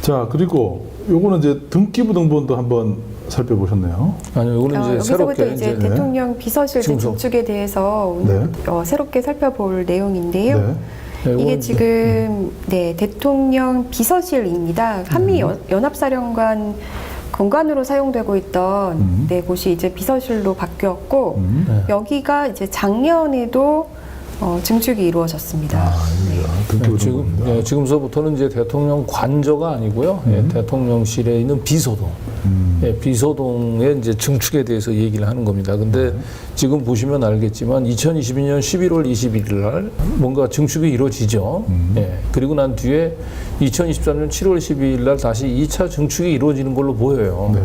자, 그리고 요거는 이제 등기부 등본도 한번 살펴보셨네요. 아니요, 이거는 이제 여기서부터 새롭게 이제 대통령 비서실 증서. 증축에 대해서 네. 새롭게 살펴볼 내용인데요. 네. 네, 이게 이거는- 지금 대통령 비서실입니다. 한미 연합사령관 공간으로 사용되고 있던 곳이 이제 비서실로 바뀌었고 네. 여기가 이제 작년에도 증축이 이루어졌습니다. 아, 이거야. 등기부 등본입니다. 지금서부터는 이제 대통령 관저가 아니고요. 대통령실에 있는 비서동. 비서동의 이제 증축에 대해서 얘기를 하는 겁니다. 근데 지금 보시면 알겠지만 2022년 11월 21일 날 뭔가 증축이 이루어지죠. 그리고 난 뒤에 2023년 7월 12일 날 다시 2차 증축이 이루어지는 걸로 보여요. 네.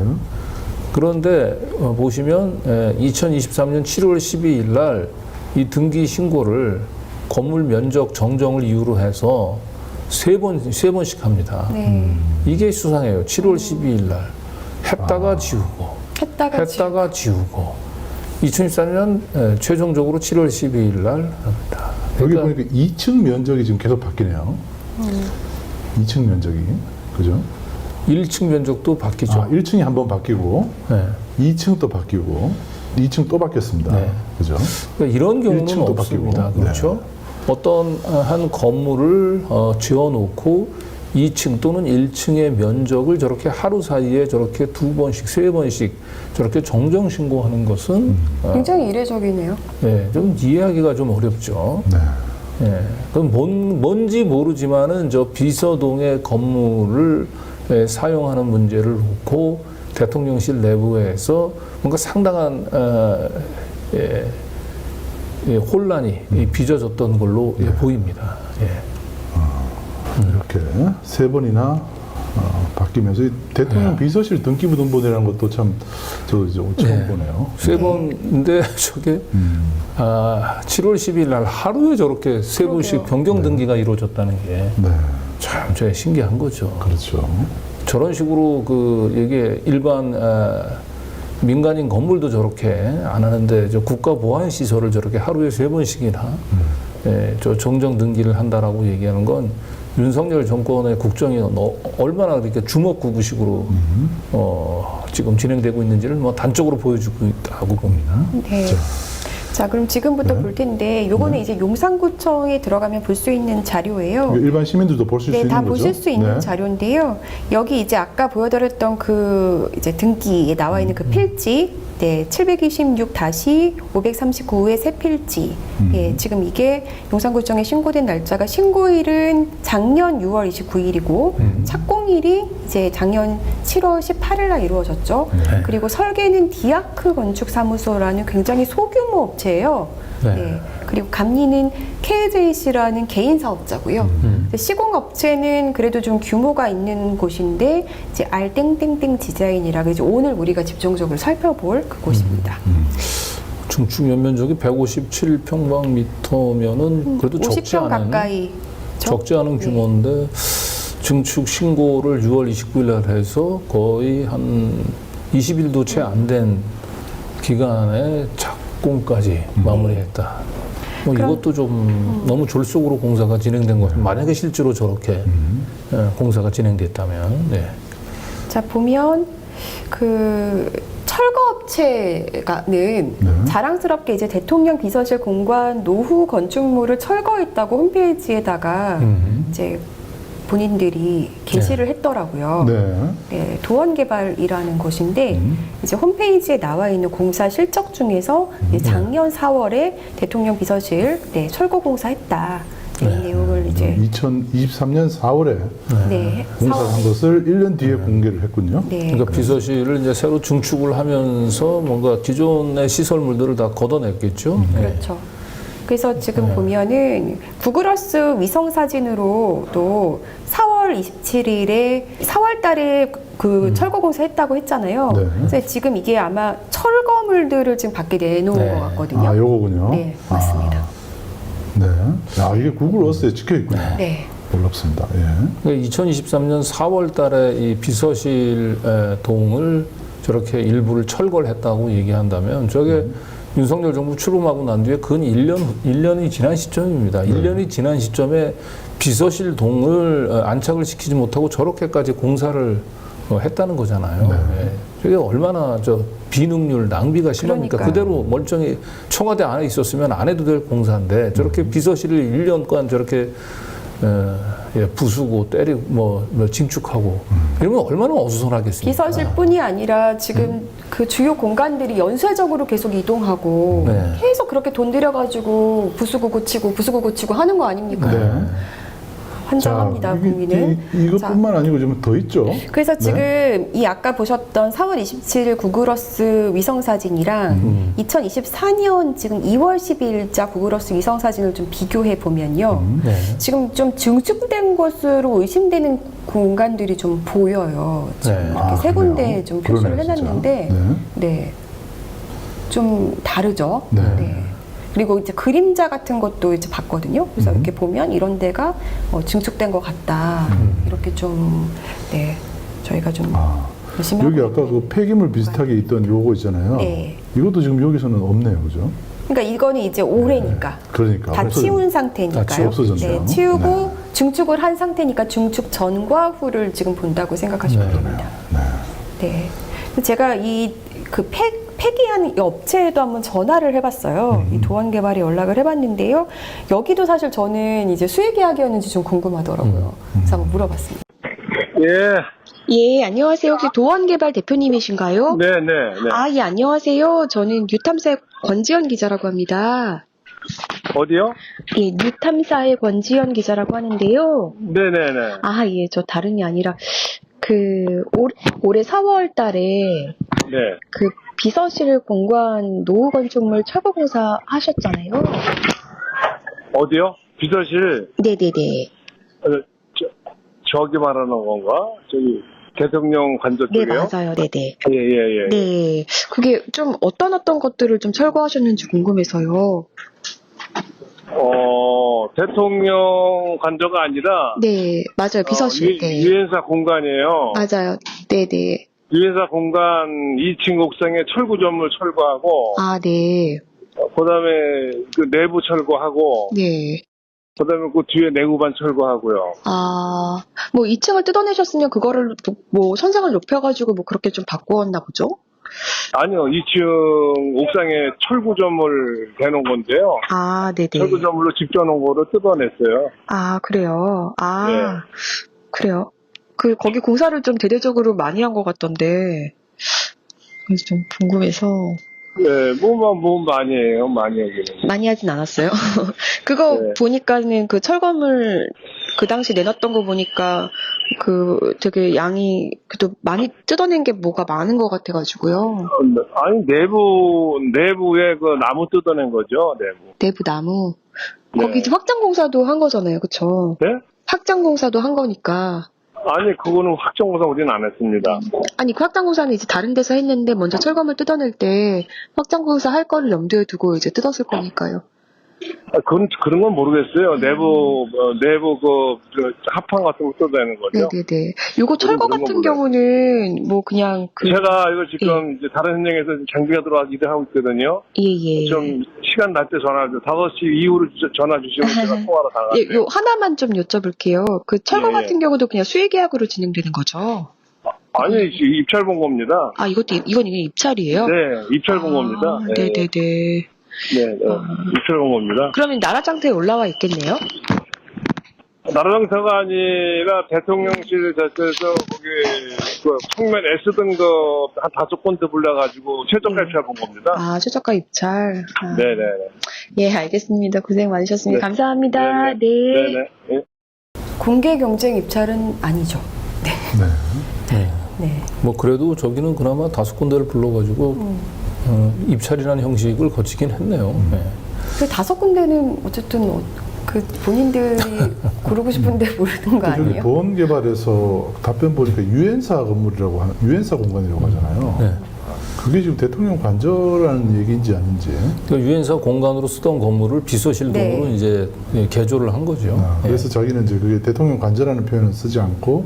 그런데 보시면 2023년 7월 12일 날 이 등기 신고를 건물 면적 정정을 이유로 해서 세 번씩 합니다. 네. 이게 수상해요. 7월 12일 날 했다가 지우고 했다가 지우고 2014년 최종적으로 7월 12일 날 합니다. 여기 그러니까 보니까 2층 면적이 지금 계속 바뀌네요. 2층 면적이. 그죠? 1층 면적도 바뀌죠. 아, 1층이 한번 바뀌고, 네. 2층 또 바뀌고, 2층 또 바뀌었습니다. 네. 그죠? 그러니까 이런 경우는 1층도 없습니다. 바뀌고. 그렇죠? 어떤 한 건물을 지어놓고 2층 또는 1층의 면적을 저렇게 하루 사이에 저렇게 2번씩, 3번씩 저렇게 정정 신고하는 것은 굉장히 이례적이네요. 좀 이해하기가 좀 어렵죠. 네. 그럼 뭔지 모르지만은 저 비서동의 건물을 사용하는 문제를 놓고 대통령실 내부에서 뭔가 상당한 혼란이 빚어졌던 걸로 보입니다. 이렇게 세 번이나 바뀌면서 이 대통령 비서실 등기부 등본이라는 것도 참 저도 이제 처음 보네요. 세 번인데 저게 7월 10일 날 하루에 저렇게 세 번씩 변경 등기가 이루어졌다는 게 네. 참 제가 신기한 거죠. 그렇죠. 저런 식으로 이게 일반 민간인 건물도 저렇게 안 하는데 저 국가 보안 시설을 저렇게 하루에 3번씩이나 저 정정 등기를 한다라고 얘기하는 건 윤석열 정권의 국정이 얼마나 이렇게 주먹구구식으로 지금 진행되고 있는지를 뭐 단적으로 보여주고 있다고 봅니다. 네. 자, 그럼 지금부터 볼 텐데 요거는 이제 용산구청에 들어가면 볼 수 있는 자료예요. 일반 시민들도 볼 수 네, 있는 다 거죠? 보실 수 있는 네. 자료인데요. 여기 이제 아까 보여드렸던 그 이제 등기에 나와 있는 그 필지, 726-539의 새 필지. 지금 이게 용산구청에 신고된 날짜가 신고일은 작년 6월 29일이고 착공일이 이제 작년 7월 18일 날 이루어졌죠. 네. 그리고 설계는 디아크 건축사무소라는 굉장히 소규모 업체예요. 네. 그리고 감리는 KJC라는 개인 사업자고요. 시공업체는 그래도 좀 규모가 있는 곳인데 이제 알땡땡땡 디자인이라고 이제 오늘 우리가 집중적으로 살펴볼 그 곳입니다. 중축 연면적이 157평방미터면은 그래도 적지 50평 않은 가까이. 적지 않은 규모인데 증축 신고를 6월 29일 날 해서 거의 한 20일도 채 안 된 기간에 착공까지 마무리했다. 뭐 이것도 좀 너무 졸속으로 공사가 진행된 것 같아요. 만약에 실제로 저렇게 공사가 진행됐다면. 자, 보면 그 철거업체가는 자랑스럽게 이제 대통령 비서실 공관 노후 건축물을 철거했다고 홈페이지에다가 이제 본인들이 게시를 했더라고요. 네. 도원개발이라는 곳인데 이제 홈페이지에 나와 있는 공사 실적 중에서 이제 작년 4월에 대통령 비서실 철거 공사했다. 이 내용을 이제 2023년 4월에 공사를 한 것을 1년 뒤에 공개를 했군요. 그러니까 비서실을 이제 새로 증축을 하면서 뭔가 기존의 시설물들을 다 걷어냈겠죠. 그렇죠. 그래서 지금 보면은 구글어스 위성 사진으로도 4월 27일에 4월 달에 그 철거 공사했다고 했잖아요. 그래서 지금 이게 아마 철거물들을 지금 밖에 내놓은 것 같거든요. 아, 요거군요. 네, 맞습니다. 네. 야, 이게 구글 어스에 찍혀 있군요. 네. 놀랍습니다. 예. 그러니까 2023년 4월 달에 이 비서실 동을 저렇게 일부를 철거를 했다고 얘기한다면 저게 윤석열 정부 출범하고 난 뒤에 근 1년이 지난 시점입니다. 1년이 지난 시점에 비서실 동을 안착을 시키지 못하고 저렇게까지 공사를 했다는 거잖아요. 예. 저게 얼마나 비능률, 낭비가 심합니까? 그러니까요. 그대로 멀쩡히 청와대 안에 있었으면 안 해도 될 공사인데 저렇게 비서실을 1년간 저렇게 부수고 때리고 뭐 징축하고 이러면 얼마나 어수선하겠습니까? 비서실뿐이 아니라 지금 그 주요 공간들이 연쇄적으로 계속 이동하고 네. 계속 그렇게 돈 들여가지고 부수고 고치고 하는 거 아닙니까? 네. 환장합니다, 자, 국민은. 이것뿐만 아니고 좀 더 있죠. 그래서 지금 이 아까 보셨던 4월 27일 구글어스 위성사진이랑 2024년 지금 2월 12일자 구글어스 위성사진을 좀 비교해 보면요. 네. 지금 좀 증축된 것으로 의심되는 공간들이 좀 보여요. 지금 네. 이렇게 세 그래요? 군데 좀 표시를 그러네요, 진짜. 해놨는데, 네. 좀 다르죠. 네. 그리고 이제 그림자 같은 것도 이제 봤거든요. 그래서 이렇게 보면 이런 데가 증축된 것 같다. 이렇게 좀, 네. 저희가 좀 열심히 여기 하고 아까 그 폐기물 비슷하게 있던 요거 있잖아요. 네. 이것도 지금 여기서는 없네요, 그죠? 그러니까 이거는 이제 올해니까. 그러니까 다 그래서 치운 상태니까요. 다 없어졌네요. 네, 치우고 네. 증축을 한 상태니까 증축 전과 후를 지금 본다고 생각하시면 됩니다. 네. 제가 그 폐기한 이 업체에도 한번 전화를 해봤어요. 이 도원개발에 연락을 해봤는데요. 여기도 사실 저는 이제 수의 계약이었는지 좀 궁금하더라고요. 그래서 한번 물어봤습니다. 예, 안녕하세요. 혹시 도원개발 대표님이신가요? 네. 아, 예, 안녕하세요. 저는 뉴탐사의 권지연 기자라고 합니다. 어디요? 예, 뉴탐사의 권지연 기자라고 하는데요. 네네네. 아, 예, 저 다름이 아니라 올해 4월 달에 네. 그 비서실 공간 노후 건축물 철거 공사 하셨잖아요. 어디요? 비서실. 네네네. 저기 말하는 건가? 저기 대통령 관저 네, 쪽이요? 맞아요. 네네. 예. 네. 그게 좀 어떤 것들을 좀 철거하셨는지 궁금해서요. 대통령 관저가 아니라 네, 맞아요. 비서실. 네. 유엔사 공간이에요. 맞아요. 네네. 유엔사 공간 2층 옥상에 철구점을 철거하고, 아, 네. 그다음에 그 내부 철거하고, 네. 그다음에 그 뒤에 내구반 철거하고요. 아, 뭐 2층을 뜯어내셨으면 그거를 뭐 선상을 높여가지고 뭐 그렇게 좀 바꾸었나 보죠? 아니요, 2층 옥상에 철구점을 대놓은 건데요. 아, 네네. 철구점으로 집져놓은 거를 뜯어냈어요. 아, 그래요. 아, 네. 그래요. 거기 공사를 좀 대대적으로 많이 한 것 같던데, 그래서 좀 궁금해서. 네, 뭐 많이 해요, 많이 하기는. 많이 하진 않았어요. 그거 네. 보니까는 그 철거물 그 당시 내놨던 거 보니까 되게 양이 그래도 많이 뜯어낸 게 뭐가 많은 것 같아가지고요. 아니, 내부에 그 나무 뜯어낸 거죠, 내부. 내부 나무. 네. 거기 이제 확장 공사도 한 거잖아요, 그쵸? 네? 확장 공사도 한 거니까. 아니, 그거는 확정공사 우리는 안 했습니다. 아니, 그 확장 공사는 이제 다른 데서 했는데 먼저 철거물 뜯어낼 때 확장 공사 할 거를 염두에 두고 이제 뜯었을 거니까요. 그런 건 모르겠어요. 내부 그 합판 같은 거 뜯어내는 거죠. 네네네. 요거 철거 그런 거 같은 몰라요. 경우는 뭐 그냥 제가 이거 지금 이제 다른 현장에서 장비가 들어와서 일을 하고 있거든요. 예. 좀 시간 날 때 전화 줘. 5시 이후로 전화 주시면 제가 통화로 가능할게요. 예, 요 하나만 좀 여쭤볼게요. 그 철거 예. 같은 경우도 그냥 수의 계약으로 진행되는 거죠? 아니, 입찰 본 겁니다. 아, 이건 입찰이에요? 네, 입찰 본 겁니다. 네. 네네네. 네, 입찰 본 겁니다. 그러면 나라장터에 올라와 있겠네요? 나라장터가 아니라 대통령실 자체에서 거기 그 평면 S등급 한 5군데 불러가지고 최저가 입찰 본 겁니다. 아, 최저가 입찰. 아. 네네. 예, 알겠습니다. 고생 많으셨습니다. 네. 감사합니다. 네. 네네. 공개 경쟁 입찰은 아니죠. 네. 네. 뭐 그래도 저기는 그나마 5군데를 불러가지고 입찰이라는 형식을 거치긴 했네요. 네. 그 5군데는 어쨌든 그 본인들이 고르고 싶은데 모르는 거 저기 아니에요? 보험개발에서 답변 보니까 유엔사 건물이라고 유엔사 공간이라고 하잖아요. 네. 그게 지금 대통령 관저라는 얘기인지 아닌지. 그러니까 유엔사 공간으로 쓰던 건물을 비서실 네. 동으로 이제 개조를 한 거죠. 그래서 자기는 이제 그게 대통령 관저라는 표현을 쓰지 않고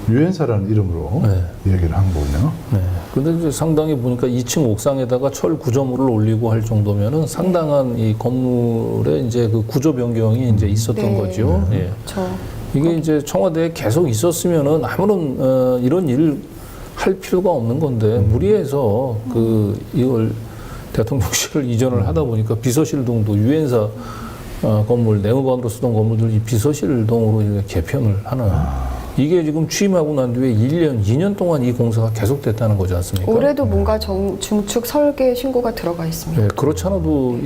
유엔사라는 이름으로 네. 얘기를 한 거군요. 네. 근데 이제 상당히 보니까 2층 옥상에다가 철 구조물을 올리고 할 정도면은 상당한 이 건물에 이제 그 구조 변경이 이제 있었던 네. 거죠. 예. 그렇죠. 이게 이제 청와대에 계속 있었으면은 아무런 이런 일을 할 필요가 없는 건데 무리해서 이걸 대통령실을 이전을 하다 보니까 비서실 동도 유엔사 건물 내무반으로 쓰던 건물들 이 비서실 동으로 이렇게 개편을 하는 이게 지금 취임하고 난 뒤에 1년, 2년 동안 이 공사가 계속됐다는 거지 않습니까? 올해도 뭔가 중축 설계 신고가 들어가 있습니다. 네, 그렇지 않아도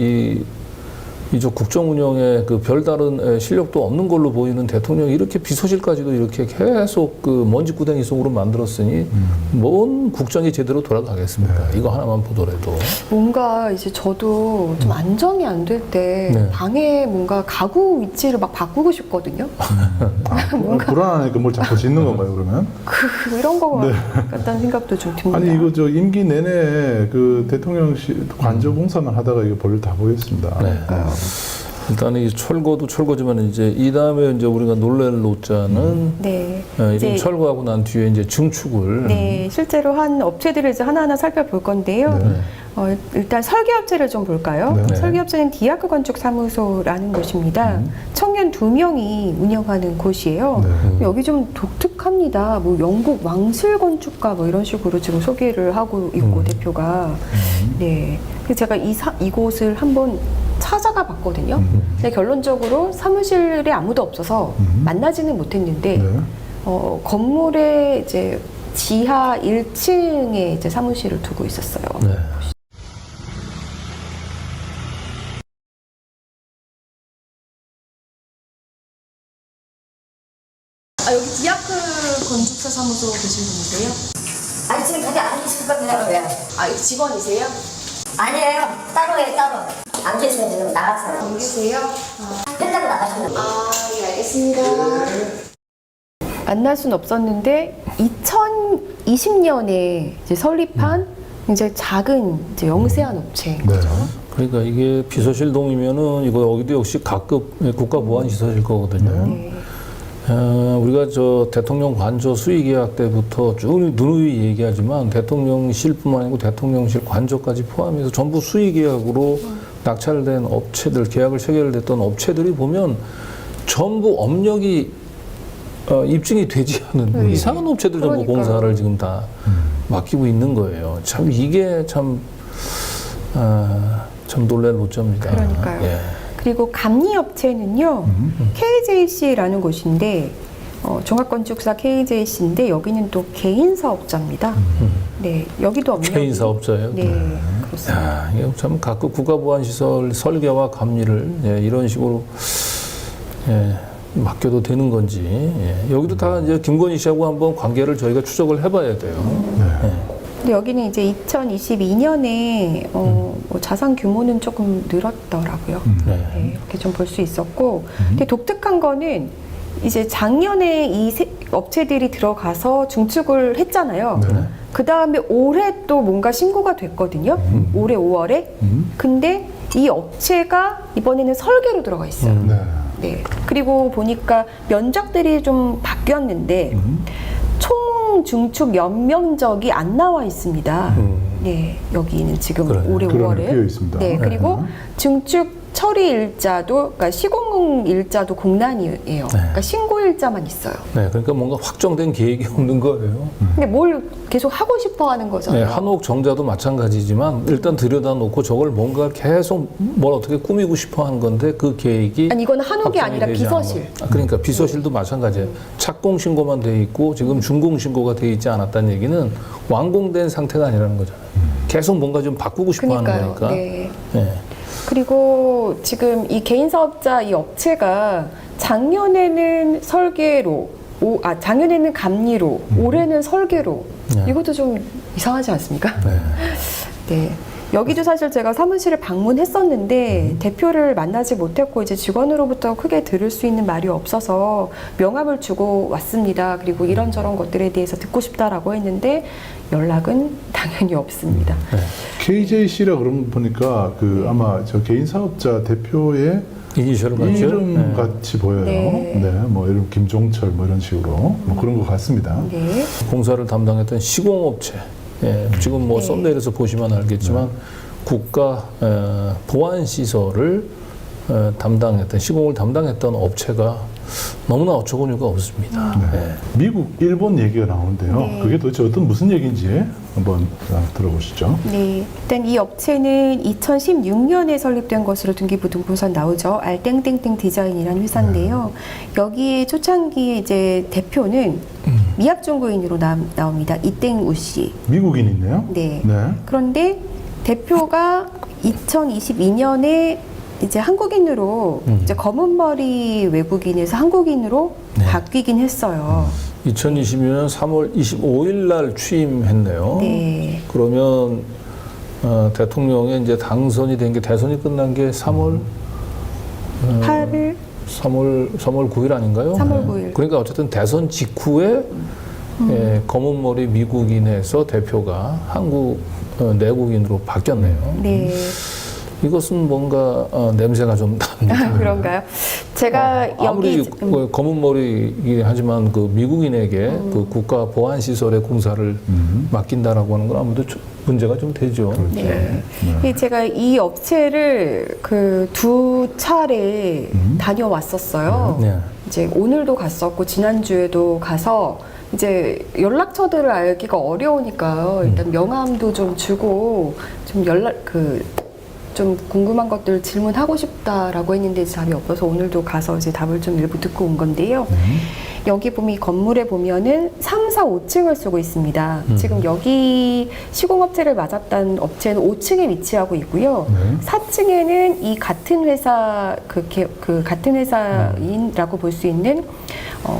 이쪽 국정 운영에 그 별다른 실력도 없는 걸로 보이는 대통령이 이렇게 비서실까지도 이렇게 계속 그 먼지구덩이 속으로 만들었으니 뭔 국정이 제대로 돌아가겠습니까? 이거 하나만 보더라도. 뭔가 이제 저도 좀 안정이 안 될 때 네. 방에 뭔가 가구 위치를 막 바꾸고 싶거든요. 불안하니까 뭘 자꾸 짓는 건가요, 그러면? 이런 거 같다는 생각도 좀 듭니다. 아니, 이거 저 임기 내내 그 대통령실 관저 공사만 하다가 이거 벌을 다 보였습니다. 네. 일단 이 철거도 철거지만 이제 이 다음에 이제 우리가 놀랄 노자는 네. 이런 이제 철거하고 난 뒤에 이제 증축을 네, 실제로 한 업체들을 이제 하나하나 살펴볼 건데요. 네. 일단 설계업체를 좀 볼까요? 네. 설계업체는 디아크 건축사무소라는 곳입니다. 청년 2명이 운영하는 곳이에요. 네. 여기 좀 독특합니다. 뭐 영국 왕실 건축가 뭐 이런 식으로 지금 소개를 하고 있고 대표가. 네. 그래서 제가 이곳을 한번 찾아가 봤거든요. 근데 결론적으로 사무실에 아무도 없어서 만나지는 못했는데 네. 건물의 이제 지하 1층에 이제 사무실을 두고 있었어요. 네. 여기 디아크 건축사 사무소 계신 분이세요? 아니 지금 저기 안 계실 겁니다. 왜? 직원이세요? 아니에요. 따로예요 따로. 안 계시면 지금 나갔어요. 안 계세요? 끝나고 나가셨는데. 예, 알겠습니다. 만날 순 없었는데 2020년에 이제 설립한 이제 작은 이제 영세한 업체인 네. 거죠. 그러니까 이게 비서실동이면은 이거 여기도 역시 각급 국가보안시설일 거거든요. 네. 우리가 저 대통령 관저 수의 계약 때부터 쭉 누누이 얘기하지만 대통령실뿐만 아니고 대통령실 관저까지 포함해서 전부 수의 계약으로 낙찰된 업체들, 계약을 체결됐던 업체들이 보면 전부 업력이 입증이 되지 않은 이상한 업체들 전부 그러니까요. 공사를 지금 다 맡기고 있는 거예요. 참 이게 참 놀랄 노점입니다. 그러니까요. 예. 그리고 감리업체는요, KJC라는 곳인데, 종합건축사 KJC인데, 여기는 또 개인 사업자입니다. 네, 여기도 업력이. 개인 사업자예요. 네, 그렇습니다. 야, 이게 참 각급 국가보안시설 설계와 감리를 이런 식으로 맡겨도 되는 건지 여기도 다 이제 김건희 씨하고 한번 관계를 저희가 추적을 해봐야 돼요. 근데 여기는 이제 2022년에 뭐 자산 규모는 조금 늘었더라고요. 네, 이렇게 좀 볼 수 있었고, 근데 독특한 거는 이제 작년에 이 업체들이 들어가서 중축을 했잖아요. 그 다음에 올해 또 뭔가 신고가 됐거든요. 올해 5월에. 근데 이 업체가 이번에는 설계로 들어가 있어요. 네. 네. 그리고 보니까 면적들이 좀 바뀌었는데 총 중축 연면적이 안 나와 있습니다. 네, 여기는 지금 그러네요. 올해 그러네, 5월에. 비어 있습니다. 네, 그리고 중축 처리 일자도, 그러니까 시공 일자도 공란이에요. 그러니까 신고 일자만 있어요. 네, 그러니까 뭔가 확정된 계획이 없는 거예요. 근데 뭘 계속 하고 싶어 하는 거잖아요. 네, 한옥 정자도 마찬가지지만 일단 들여다놓고 저걸 뭔가 계속 뭘 어떻게 꾸미고 싶어 하는 건데 그 계획이 아니, 이건 한옥이 확정이 아니라 되지 않은 비서실. 거. 그러니까 비서실도 마찬가지예요. 착공 신고만 돼 있고 지금 준공 신고가 돼 있지 않았다는 얘기는 완공된 상태가 아니라는 거잖아요. 계속 뭔가 좀 바꾸고 싶어 하는 그러니까요. 거니까. 네. 네. 그리고 지금 이 개인 사업자 이 업체가 작년에는 설계로, 작년에는 감리로, 올해는 설계로. 네. 이것도 좀 이상하지 않습니까? 네. 네. 여기도 사실 제가 사무실을 방문했었는데 대표를 만나지 못했고 이제 직원으로부터 크게 들을 수 있는 말이 없어서 명함을 주고 왔습니다. 그리고 이런저런 것들에 대해서 듣고 싶다라고 했는데 연락은 당연히 없습니다. KJC라 그러면 보니까 그 아마 저 개인 사업자 대표의 이니셜을 맞죠? 이름 네. 같이 보여요. 네. 네. 뭐 이름 김종철 뭐 이런 식으로 뭐 그런 것 같습니다. 네. 공사를 담당했던 시공업체 예, 지금 뭐 네. 썸네일에서 보시면 알겠지만 국가 보안 시설을 담당했던 시공을 담당했던 업체가 너무나 어처구니가 없습니다. 예. 미국, 일본 얘기가 나오는데요. 네. 그게 도대체 무슨 얘기인지 한번 들어보시죠. 네, 일단 이 업체는 2016년에 설립된 것으로 등기부등본상 나오죠. 알땡땡땡 디자인이라는 회사인데요. 여기 초창기에 이제 대표는 미합중국인으로 나옵니다. 이땡우 씨. 미국인 있네요. 네. 네. 그런데 대표가 2022년에 이제 한국인으로 이제 검은 머리 외국인에서 한국인으로 네. 바뀌긴 했어요. 2022년 3월 25일 날 취임했네요. 네. 그러면 대통령에 이제 당선이 된 게 대선이 끝난 게 3월 8일 3월 9일 아닌가요? 3월 9일. 그러니까 어쨌든 대선 직후에 검은 머리 미국인에서 대표가 한국 내국인으로 바뀌었네요. 네. 이것은 뭔가 냄새가 좀 납니다. 그런가요? 제가 아무리 여기 검은 머리이긴 하지만 그 미국인에게 그 국가 보안 시설의 공사를 맡긴다라고 하는 건 아무래도 문제가 좀 되죠. 네. 제가 이 업체를 그 두 차례 다녀왔었어요. 네. 이제 오늘도 갔었고 지난주에도 가서 이제 연락처들을 알기가 어려우니까요. 일단 명함도 좀 주고 좀 좀 궁금한 것들 질문하고 싶다라고 했는데 답이 없어서 오늘도 가서 이제 답을 좀 일부 듣고 온 건데요. 여기 보면 이 건물에 보면은 3, 4, 5층을 쓰고 있습니다. 지금 여기 시공업체를 맞았던 업체는 5층에 위치하고 있고요. 4층에는 이 같은 회사 같은 회사인이라고 볼 수 있는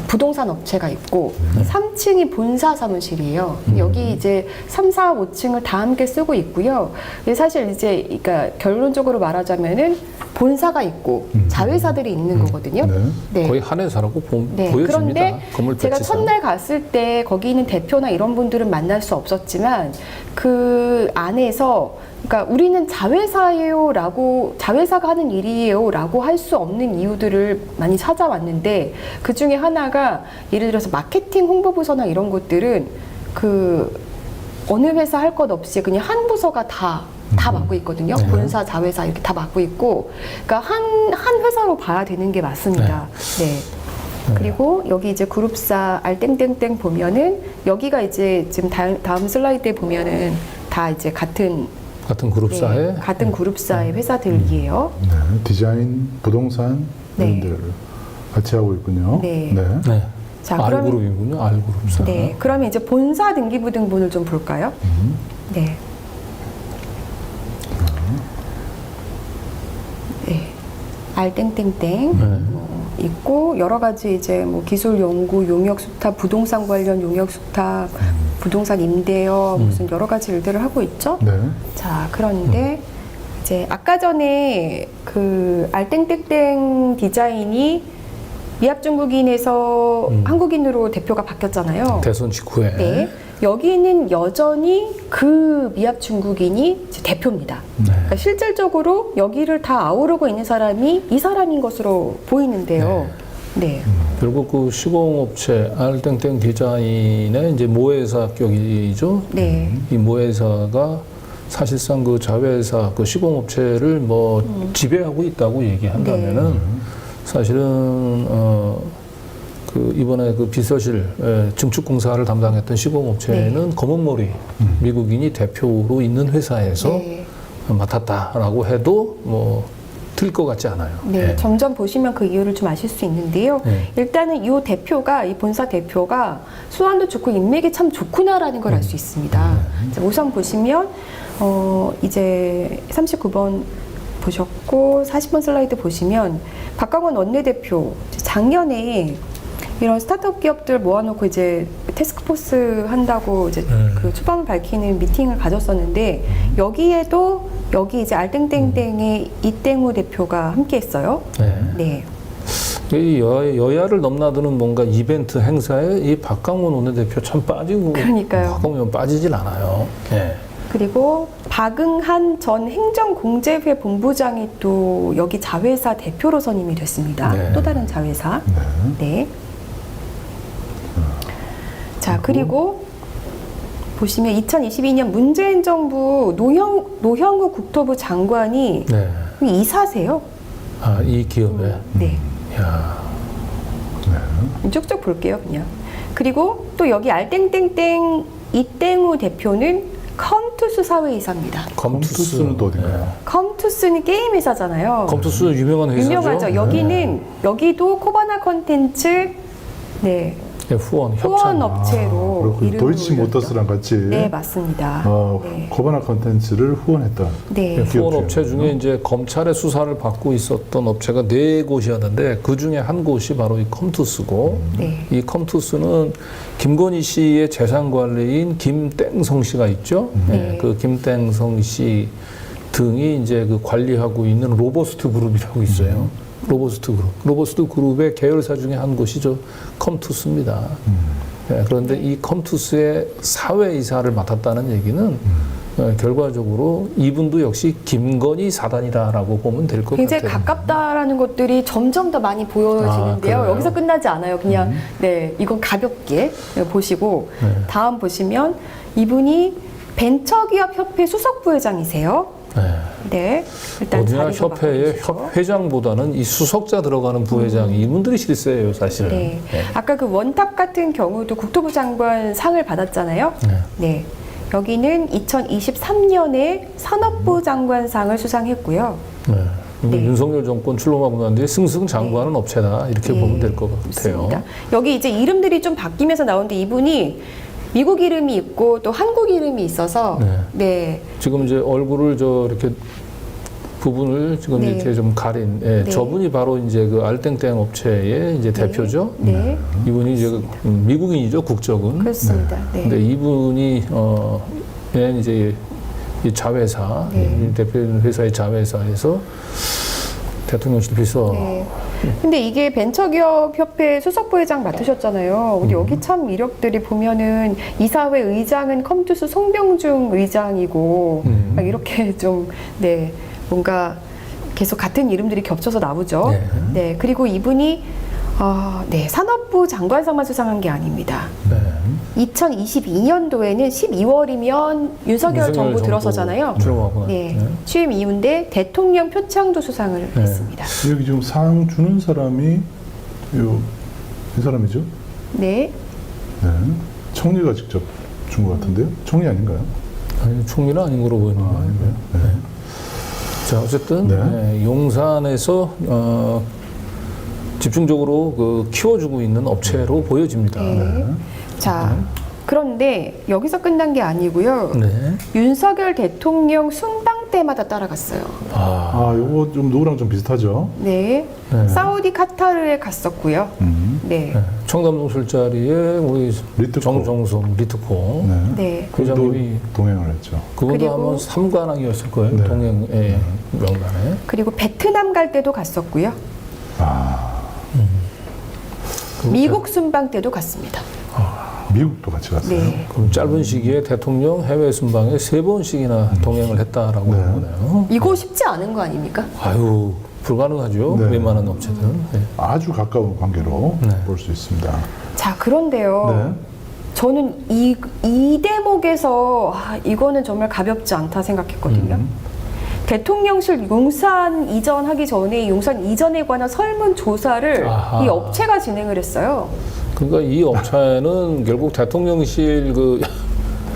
부동산 업체가 있고 3층이 본사 사무실이에요. 여기 이제 3, 4, 5층을 다 함께 쓰고 있고요. 사실 이제 그러니까 결론적으로 말하자면은 본사가 있고 자회사들이 있는 거거든요. 네. 거의 한 회사라고 네, 보여집니다. 그런데 건물 제가 배치상. 첫날 갔을 때 거기 있는 대표나 이런 분들은 만날 수 없었지만 그 안에서 그러니까 우리는 자회사예요라고 자회사가 하는 일이에요라고 할 수 없는 이유들을 많이 찾아왔는데 그 중에 하나가 예를 들어서 마케팅 홍보부서나 이런 곳들은 그 어느 회사 할 것 없이 그냥 한 부서가 다 맡고 있거든요. 본사, 자회사 이렇게 다 맡고 있고, 그러니까 한 회사로 봐야 되는 게 맞습니다. 네. 그리고 여기 이제 그룹사 알땡땡땡 보면은 여기가 이제 지금 다음 슬라이드에 보면은 다 이제 같은 그룹사에 같은 그룹사의 회사들이에요. 네. 디자인, 부동산 이런 네. 데를 같이 하고 있군요. 네. 네. 자, 그럼 R그룹이군요. R그룹사. 네. 그러면 이제 본사 등기부등본을 좀 볼까요? 네. 네. 알땡땡땡 뭐 있고 여러 가지 이제 뭐 기술 연구, 용역 수탁, 부동산 관련 용역 수탁, 부동산 임대업 무슨 여러 가지 일들을 하고 있죠. 네. 자, 그런데 이제 아까 전에 그 알땡땡땡 디자인이 미합중국인에서 한국인으로 대표가 바뀌었잖아요. 대선 직후에. 네. 여기는 여전히 그 미합중국인이 이제 대표입니다. 그러니까 실질적으로 여기를 다 아우르고 있는 사람이 이 사람인 것으로 보이는데요. 네. 결국 그 시공업체 알땡땡 디자인의 이제 모회사 격이죠. 네. 이 모회사가 사실상 그 자회사 그 시공업체를 뭐 지배하고 있다고 얘기한다면은 사실은 그 이번에 그 비서실 증축 공사를 담당했던 시공업체는 검은머리 미국인이 대표로 있는 회사에서 맡았다라고 해도 뭐 틀릴 것 같지 않아요. 네, 점점 보시면 그 이유를 좀 아실 수 있는데요. 일단은 이 대표가, 이 본사 대표가 수완도 좋고 인맥이 참 좋구나라는 걸 알 수 있습니다. 우선 보시면, 이제 39번 보셨고, 40번 슬라이드 보시면, 박강원 원내대표, 작년에 이런 스타트업 기업들 모아놓고 이제 태스크포스 한다고 이제 그 추방을 밝히는 미팅을 가졌었는데, 여기에도 여기 이제 알땡땡땡의 이땡우 대표가 함께 했어요. 네. 이 여야를 넘나드는 뭔가 이벤트 행사에 이 박강원 원내대표 참 빠지고. 그러니까요. 박강원 빠지질 않아요. 네. 그리고 박응한 전 행정공제회 본부장이 또 여기 자회사 대표로 선임이 됐습니다. 네. 또 다른 자회사. 네. 자, 그리고 보시면 2022년 문재인 정부 노형우 국토부 장관이 네. 이사세요. 아, 이 기업에. 네. 야. 쭉쭉 볼게요, 그냥. 그리고 또 여기 알땡땡땡 이땡우 대표는 컴투스 사회이사입니다. 컴투스는 또 어딘가요? 컴투스는 게임 회사잖아요. 컴투스 유명한 회사죠. 유명하죠. 여기도 코바나 컨텐츠 네, 네, 후원 후원 협찬. 업체로 그렇군요. 이름을 도이치 올렸죠. 모터스랑 같이 네, 맞습니다. 네. 코바나 컨텐츠를 후원했던 네. 네, 후원 기업체군요. 업체 중에 이제 검찰의 수사를 받고 있었던 업체가 4곳이었는데 그 중에 한 곳이 바로 이 컴투스고 네. 이 컴투스는 김건희 씨의 재산 관리인 김땡성 씨가 있죠. 네. 그 김땡성 씨 등이 이제 그 관리하고 있는 로버스트 그룹이라고 있어요. 로버스트 그룹의 계열사 중에 한 곳이 저 컴투스입니다. 네, 그런데 이 컴투스의 사회이사를 맡았다는 얘기는 결과적으로 이분도 역시 김건희 사단이다라고 보면 될 것 같아요. 굉장히 가깝다라는 것들이 점점 더 많이 보여지는데요. 그래요? 여기서 끝나지 않아요. 그냥 네, 이건 가볍게 보시고 네. 다음 보시면 이분이 벤처기업협회 수석부회장이세요. 네. 네, 일단 어디나 자리도 협회의 바꿔주시고. 회장보다는 이 수석자 들어가는 부회장 이분들이 실세예요, 사실은. 네. 아까 그 원탑 같은 경우도 국토부 장관 상을 받았잖아요. 네. 네. 여기는 2023년에 산업부 장관상을 수상했고요. 네. 네. 윤석열 정권 출범하고 난 뒤에 승승장구하는 업체다 이렇게 네, 보면 될 것 같아요. 맞습니다. 여기 이제 이름들이 좀 바뀌면서 나오는데 이분이 미국 이름이 있고 또 한국 이름이 있어서 네. 네. 지금 이제 얼굴을 저 이렇게 부분을 지금 네. 이렇게 좀 가린 네. 저분이 바로 이제 그 알땡땡 업체의 이제 대표죠. 네. 이분이 이제 미국인이죠, 국적은. 그렇습니다. 네. 근데 이분이 얘는 이제 이 자회사 네. 이 대표 회사의 자회사에서 대통령실 비서 네. 근데 이게 벤처기업협회 수석부회장 맡으셨잖아요. 근데 여기 참 이력들이 보면은 이사회 의장은 컴투스 송병중 의장이고 막 이렇게 좀 네, 뭔가 계속 같은 이름들이 겹쳐서 나오죠. 네. 네. 그리고 이분이 네, 산업부 장관상만 수상한 게 아닙니다. 네. 2022년도에는 12월이면 윤석열 정부 들어서잖아요. 출범하고 난 네. 뒤에. 취임 이후인데 대통령 표창도 수상을 했습니다. 여기 지금 상 주는 사람이 이 사람이죠? 네. 네. 총리가 직접 준 것 같은데요? 총리 아닌가요? 아니, 총리는 아닌 거로 보이는 거예요. 아닌가요? 네. 자, 어쨌든 네. 네, 용산에서 집중적으로 그 키워주고 있는 업체로 보여집니다. 네. 자, 그런데 여기서 끝난 게 아니고요. 네. 윤석열 대통령 순방 때마다 따라갔어요. 요거 좀 누구랑 좀 비슷하죠? 네. 네. 사우디 카타르에 갔었고요. 네. 네. 청담동 술자리에 우리 리트코. 정종섭 리트코 네. 네. 그도 회장님이 동행을 했죠. 그분도 그리고- 아마 3관왕이었을 거예요. 네. 동행 명단에. 그리고 베트남 갈 때도 갔었고요. 그 미국 순방 때도 갔습니다. 미국도 같이 갔어요. 네. 그럼 짧은 시기에 대통령 해외 순방에 3번씩이나 동행을 했다라고 네. 하는 거네요. 이거 쉽지 않은 거 아닙니까? 아유, 불가능하죠. 네. 웬만한 업체들은. 네. 아주 가까운 관계로 네. 볼 수 있습니다. 자, 그런데요. 네. 저는 이 대목에서 이거는 정말 가볍지 않다 생각했거든요. 대통령실 용산 이전하기 전에 용산 이전에 관한 설문 조사를 아하. 이 업체가 진행을 했어요. 그러니까 이 업체는 결국 대통령실 그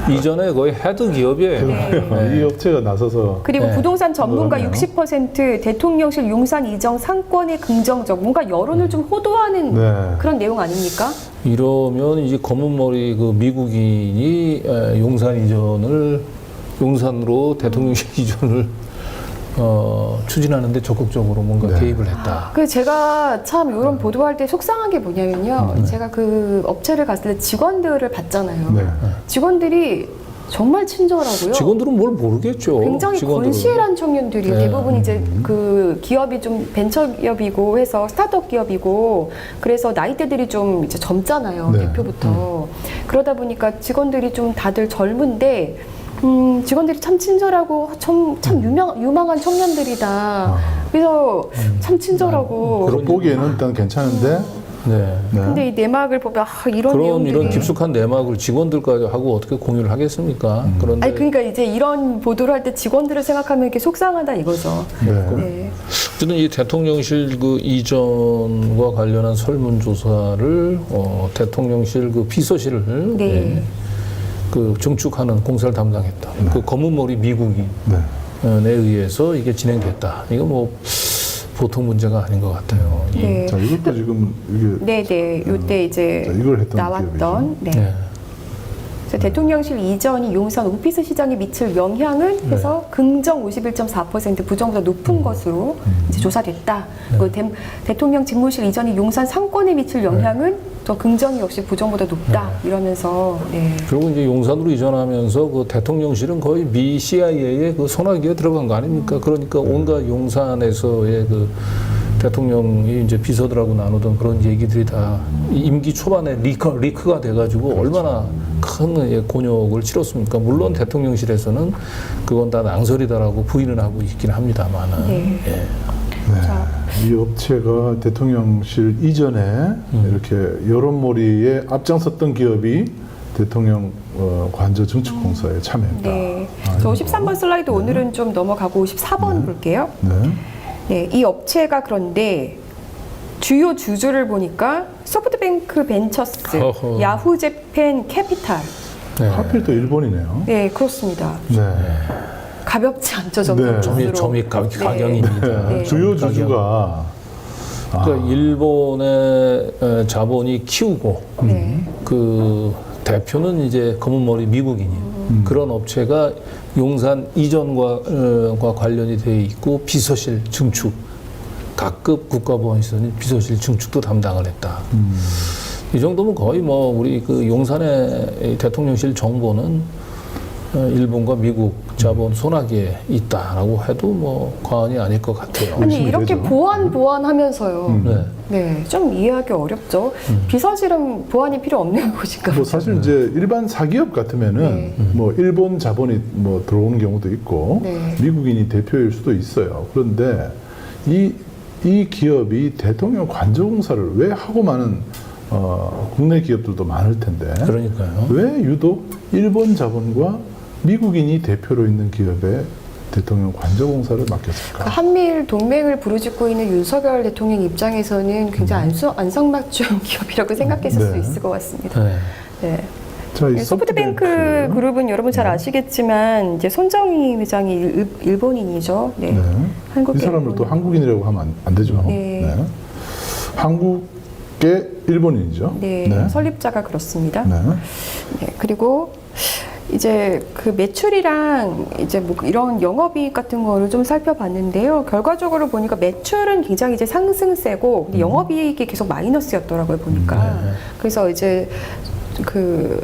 이전에 거의 헤드 기업이에요. 네. 이 업체가 나서서 그리고 네. 부동산 전문가 그러네요. 60% 대통령실 용산 이전 상권에 긍정적, 뭔가 여론을 좀 호도하는 네. 그런 내용 아닙니까? 이러면 이제 검은 머리 그 미국인이 용산으로 대통령실 이전을 추진하는데 적극적으로 뭔가 네. 개입을 했다. 그 제가 참 이런 보도할 때 속상한 게 뭐냐면요. 제가 그 업체를 갔을 때 직원들을 봤잖아요. 네. 직원들이 정말 친절하고요. 직원들은 뭘 모르겠죠. 굉장히 직원들은. 건실한 청년들이 네. 대부분 이제 그 기업이 좀 벤처 기업이고 해서 스타트업 기업이고 그래서 나이대들이 좀 이제 젊잖아요. 네. 대표부터. 그러다 보니까 직원들이 좀 다들 젊은데 직원들이 참 친절하고 참 유망한 청년들이다. 그래서 참 친절하고 그거 보기에는 일단 괜찮은데 네. 네. 근데 이 내막을 보면 이런 그런 내용들이 이런 깊숙한 내막을 직원들까지 하고 어떻게 공유를 하겠습니까? 그런데 아니 그러니까 이제 이런 보도를 할 때 직원들을 생각하면 이렇게 속상하다 이거죠. 네. 네. 어쨌든 이 대통령실 그 이전과 관련한 설문조사를 대통령실 그 비서실을 네. 그 증축하는 공사를 담당했다. 그 검은 머리 미국인에 네. 의해서 이게 진행됐다. 이거 뭐 보통 문제가 아닌 것 같아요. 네. 자, 이것도 지금 이게 네네. 요때 이제 자, 이걸 했던 나왔던 네. 네. 그래서 대통령실 이전이 용산 오피스 시장에 미칠 영향은 해서 긍정 51.4%, 부정보다 높은 것으로 이제 조사됐다. 그리고 대통령 직무실 이전이 용산 상권에 미칠 영향은 더 긍정이 역시 부정보다 높다. 이러면서 네. 그리고 이제 용산으로 이전하면서 그 대통령실은 거의 미 CIA의 그 소나기에 들어간 거 아닙니까? 그러니까 온갖 용산에서의 그 대통령이 이제 비서들하고 나누던 그런 얘기들이 다 임기 초반에 리크가 돼가지고 얼마나 큰 곤욕을 치렀습니까? 물론 대통령실에서는 그건 다 낭설이다라고 부인을 하고 있긴 합니다만은. 네. 예. 네. 이 업체가 대통령실 이전에 이렇게 여론몰이에 앞장섰던 기업이 대통령 관저 증축공사에 참여했다. 네. 저 53번 슬라이드 오늘은 좀 넘어가고 54번 볼게요. 네. 네, 이 업체가 그런데 주요 주주를 보니까 소프트뱅크 벤처스, 어허. 야후재팬 캐피탈. 네. 하필 또 일본이네요. 네, 그렇습니다. 네. 가볍지 않죠, 점점 네. 점이 가경입니다. 네. 주요 주주가 그러니까 일본의 자본이 키우고 네. 그 대표는 이제 검은 머리 미국인인 그런 업체가 용산 이전과 관련이 되어 있고 비서실 증축 각급 국가보안시설인 비서실 증축도 담당을 했다. 이 정도면 거의 뭐 우리 그 용산의 대통령실 정보는 일본과 미국 자본 손아귀에 있다라고 해도 뭐 과언이 아닐 것 같아요. 아니 의심이 이렇게 되죠. 보완하면서요. 네. 네, 좀 이해하기 어렵죠. 비서실은 보완이 필요 없는 곳인가? 뭐 사실 이제 일반 사기업 같으면은 네. 뭐 일본 자본이 뭐 들어오는 경우도 있고 네. 미국인이 대표일 수도 있어요. 그런데 이 기업이 대통령 관저공사를 왜 하고 많은 국내 기업들도 많을 텐데 그러니까요. 왜 유독 일본 자본과 미국인이 대표로 있는 기업에 대통령 관저공사를 맡겼을까? 그 한미일 동맹을 부르짖고 있는 윤석열 대통령 입장에서는 굉장히 안성맞춤 기업이라고 생각했을 네. 수 있을 것 같습니다. 네. 네. 자, 이 소프트뱅크 그룹은 여러분 잘 아시겠지만 이제 손정희 회장이 일본인이죠. 네. 네. 한국계 이 사람을 또 일본인. 한국인이라고 하면 안 되죠. 네. 한국계 일본인이죠. 네. 설립자가 그렇습니다. 네. 네, 그리고 이제 그 매출이랑 이제 뭐 이런 영업이익 같은 거를 좀 살펴봤는데요. 결과적으로 보니까 매출은 굉장히 이제 상승세고 근데 영업이익이 계속 마이너스였더라고요 보니까. 그래서 이제 그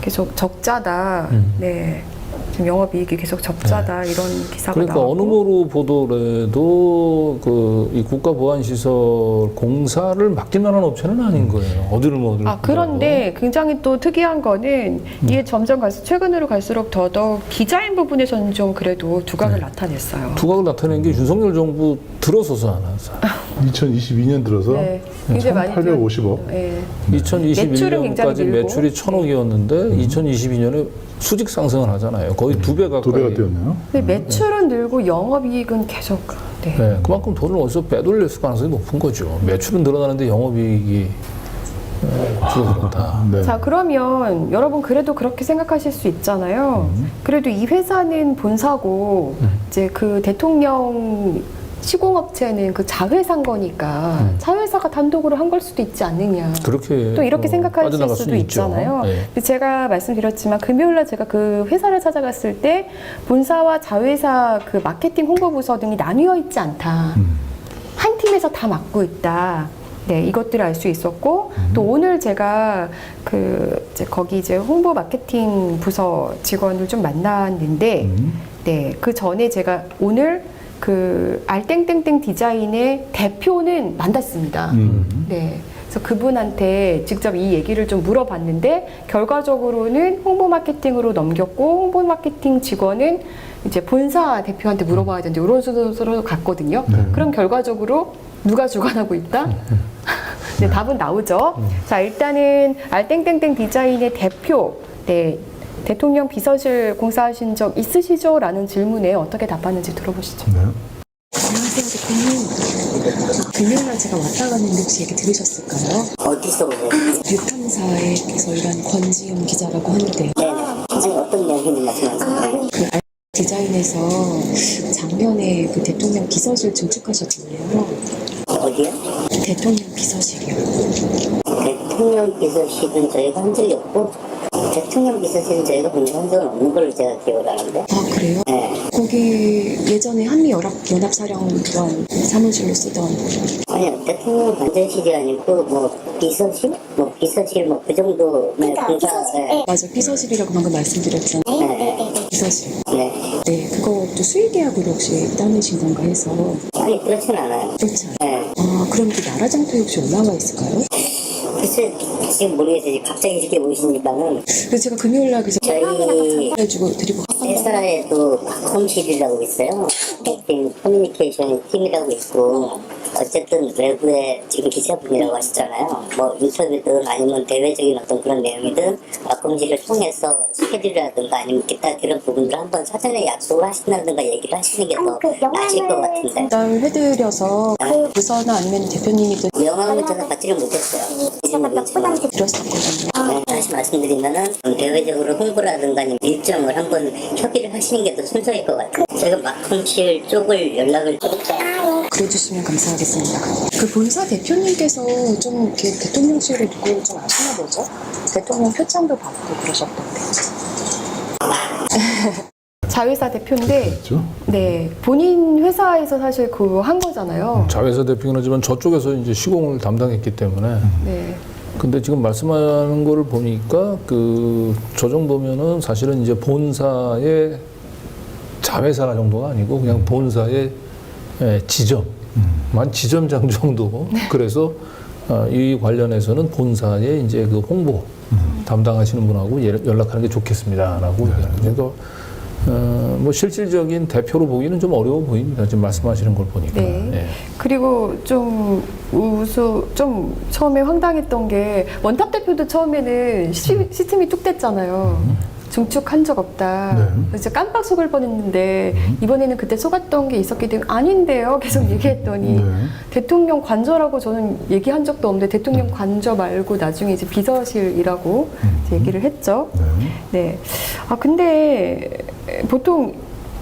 계속 적자다. 네. 지금 영업이익이 계속 적자다 이런 기사가 그러니까 나오고. 어느 모로 보도를 해도 그 이 국가보안시설 공사를 맡길 만한 업체는 아닌 거예요. 어디를 뭐 어디를. 그런데 굉장히 또 특이한 거는 이게 점점 최근으로 갈수록 더더욱 디자인 부분에서는 좀 그래도 두각을 나타냈어요. 두각을 나타낸 게 윤석열 정부 들어서서 안 한사. 2022년 들어서 네, 굉장히 많이 1,850억. 네.2021년까지 매출은 굉장히 늘고. 매출이 1,000억이었는데 2022년에 수직 상승을 하잖아요. 거의 두 배 가까이. 두 배가 뛰었네요. 근데 매출은 늘고 영업이익은 계속 네. 네, 그만큼 돈을 어디서 빼돌릴 가능성이 높은 거죠. 매출은 늘어나는데 영업이익이 줄어들었다. 네. 자 그러면 여러분 그래도 그렇게 생각하실 수 있잖아요. 그래도 이 회사는 본사고 이제 그 대통령 시공업체는 그 자회사인 거니까 자회사가 단독으로 한 걸 수도 있지 않느냐. 그렇게 또 이렇게 생각하실 빠져나갈 수도 수는 있죠. 있잖아요. 네. 근데 제가 말씀드렸지만 금요일날 제가 그 회사를 찾아갔을 때 본사와 자회사 그 마케팅 홍보부서 등이 나뉘어 있지 않다. 한 팀에서 다 맡고 있다. 네, 이것들을 알 수 있었고 또 오늘 제가 그 이제 거기 이제 홍보 마케팅 부서 직원을 좀 만났는데 네, 그 전에 제가 오늘 그 알땡땡땡 디자인의 대표는 만났습니다. 네. 그래서 그분한테 직접 이 얘기를 좀 물어봤는데 결과적으로는 홍보 마케팅으로 넘겼고 홍보 마케팅 직원은 이제 본사 대표한테 물어봐야 되는데 이런 순서로 갔거든요. 그럼 결과적으로 누가 주관하고 있다? 네, 답은 나오죠. 자, 일단은 알땡땡땡 디자인의 대표, 네, 대통령 비서실 공사하신 적 있으시죠? 라는 질문에 어떻게 답하는지 들어보시죠. 네. 안녕하세요, 대표님. 금요일날 제가 왔다 갔는데 혹시 얘기 들으셨을까요? 어디서 오세요? 뉴탐사에서 일한 권지윤 기자라고 하는데요. 네. 아니, 어떤 이야기를 말씀하세요? 그 디자인에서 작년에 그 대통령 비서실 증축하셨잖아요. 어디요? 대통령 비서실이요. 대통령 비서실은 저희가 한 적이 없고, 대통령 비서실은 저희가 본 적은 없는 걸로 제가 기억을 하는데. 아, 그래요? 네. 거기 예전에 한미연합사령관 사무실로 쓰던 아니요, 대통령 관전실이 아니고, 비서실? 비서실, 그 정도. 네, 공사, 네. 맞아, 비서실이라고 방금 말씀드렸잖아요. 네. 비서실. 네. 네, 그것도 수의계약으로 혹시 따내신 건가 해서. 아니, 그렇진 않아요. 그렇지 않아요? 네. 아, 그럼 그 나라장터에 혹시 올라와 있을까요? 글쎄, 지금 모르겠어요. 갑자기 이렇게 오시니까는. 그래서 제가 금요일날 그래서 저희 해주고 드리고 회사에 또 컴실이라고 있어요. 커뮤니케이션 팀이라고 있고, 어쨌든 외부에 지금 기자분이라고 하시잖아요. 인터뷰든 아니면 대외적인 어떤 그런 내용이든 컴실을 통해서 스케줄이라든가 아니면 기타 그런 부분들 한번 사전에 약속을 하신다든가 얘기를 하시는 게 더 나으실 것 같은데. 전달 해드려서 부서나 아니면 대표님이든 영화는 저는 받지를 못했어요. 드렸었거든요. 네, 다시 말씀드리면은 대외적으로 홍보라든가 아니면 일정을 한번 협의를 하시는 게 더 순서일 것 같아요. 제가 마컴실 쪽을 연락을 드릴게요. 그래주시면 감사하겠습니다. 그 본사 대표님께서 좀 이렇게 대통령실을 누구 좀 아시나 보죠? 대통령 표창도 받고 그러셨던데. 자회사 대표인데, 그렇죠. 네, 본인 회사에서 사실 그거 한 거잖아요. 자회사 대표긴 하지만 저쪽에서 이제 시공을 담당했기 때문에. 네. 근데 지금 말씀하는 거를 보니까 저 정도면은 사실은 이제 본사의 자회사 정도가 아니고 그냥 본사의 지점만 지점장 정도. 그래서 이 관련해서는 본사의 이제 그 홍보 담당하시는 분하고 연락하는 게 좋겠습니다.라고 얘기하는. 그래서 실질적인 대표로 보기는 좀 어려워 보입니다. 지금 말씀하시는 걸 보니까. 네. 예. 그리고 좀 처음에 황당했던 게 원탑 대표도 처음에는 시스템이 뚝 됐잖아요. 중축한 적 없다. 네. 그래서 깜빡 속을 뻔했는데 이번에는 그때 속았던 게 있었기 때문에 아닌데요. 계속 얘기했더니 네. 대통령 관저라고 저는 얘기한 적도 없는데 대통령 관저 말고 나중에 이제 비서실이라고 이제 얘기를 했죠. 네. 네. 아 근데 보통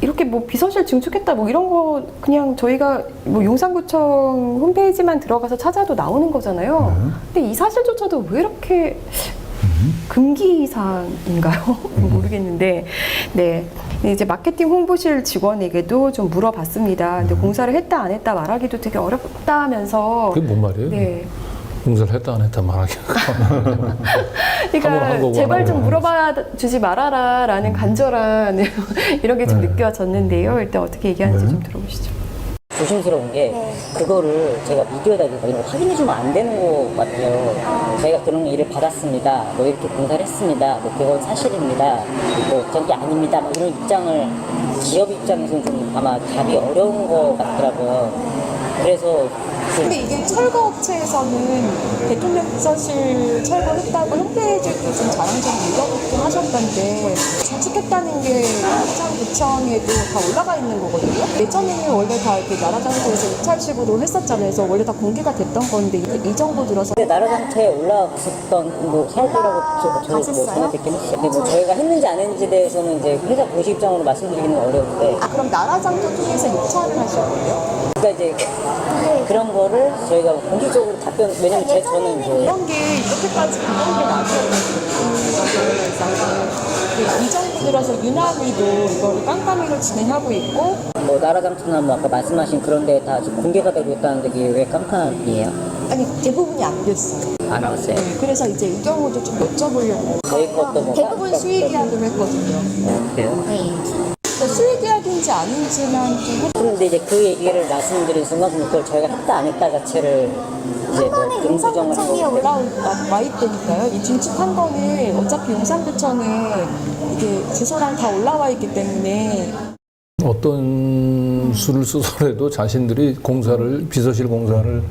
이렇게 비서실 증축했다 이런 거 그냥 저희가 용산구청 홈페이지만 들어가서 찾아도 나오는 거잖아요. 네. 근데 이 사실조차도 왜 이렇게 금기사항인가요? 모르겠는데, 네. 이제 마케팅 홍보실 직원에게도 좀 물어봤습니다. 근데 공사를 했다 안 했다 말하기도 되게 어렵다면서. 그게 뭔 말이에요? 네. 공사를 했다 안 했다 말하기. 한번 한 그러니까 거고 제발 안 좀 하고. 물어봐 주지 말아라라는 간절한 이런 게 좀 네. 느껴졌는데요. 일단 어떻게 얘기하는지 네. 좀 들어보시죠. 조심스러운 게 그거를 제가 비디오에다 확인해주면 안 되는 것 같아요. 저희가 그런 일을 받았습니다. 이렇게 공사를 했습니다. 그건 사실입니다. 전게 아닙니다. 이런 입장을 기업 입장에서는 좀 아마 답이 어려운 것 같더라고요. 그래서 근데 이게 철거업체에서는 대통령 비서실 철거했다고 홈페이지도 좀 자랑적으로 올려놓긴 하셨던데 중축했다는 게 용산구청에도 다 올라가 있는 거거든요. 예전에는 원래 다 이렇게 나라장터에서 입찰식으로 했었잖아요. 그래서 원래 다 공개가 됐던 건데 이 정도 들어서 근데 나라장터에 올라갔었던 사업이라고 저희 전화 듣긴 했어요. 근데 저희가 했는지 안 했는지에 대해서는 이제 회사 공식 입장으로 말씀드리기는 어려운데 그럼 나라장터 통해서 입찰을 하실 거예요? 그러니까 이제 그런 거를 저희가 공식적으로 답변, 왜냐면 저는 이제 이런 게 이렇게까지 그런 게 나중에 이 정도 들어서 유난히도 이걸 깜깜이로 진행하고 있고 나라장터나 아까 말씀하신 그런 데 다 지금 공개가 되고 있다는데 그게 왜 깜깜이에요? 아니 대부분이 안 됐어요. 안 나왔어요. 네, 그래서 이제 이 경우도 좀 여쭤보려고 저희 것도 대부분 수의계약을 했거든요. 그래요? 그러니까 수의계약인지 아닌지만 좀 그런데 이제 그 얘기를 말씀드린 순간 그걸 저희가 했다 안 했다 자체를 이제 긍부정을 용산구청에 와 있다니까요. 이 중축한 거는 어차피 용산구청은 이게 주소랑 다 올라와 있기 때문에 어떤 수를 쓰더라도 자신들이 비서실 공사를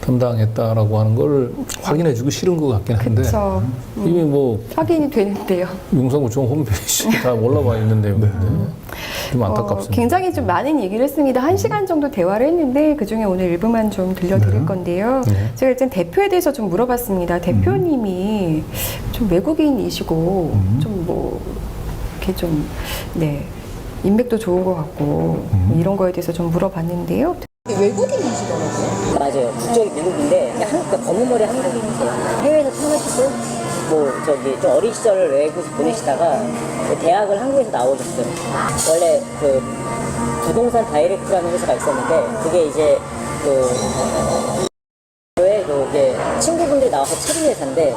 담당했다라고 하는 걸 확인해주기 싫은 것 같긴 한데 그렇죠. 이미 뭐 확인이 되는데요. 용산구청 홈페이지에 다 올라와 있는 내용인데 좀 안타깝습니다. 굉장히 좀 많은 얘기를 했습니다. 1시간 정도 대화를 했는데 그중에 오늘 일부만 좀 들려드릴 건데요. 제가 일단 대표에 대해서 좀 물어봤습니다. 대표님이 좀 외국인이시고 좀 뭐 이렇게 좀 네. 인맥도 좋은 것 같고 이런 거에 대해서 좀 물어봤는데요. 외국인이시더라고요. 맞아요. 국적이 미국인데 그러니까 검은 머리 한국인이세요. 해외에서 태어나시고 뭐 저기 좀 어린 시절을 외국에서 보내시다가 대학을 한국에서 나오셨어요. 원래 그 부동산 다이렉트라는 회사가 있었는데 그게 이제 그 이제 친구분들이 나와서 차린 회사인데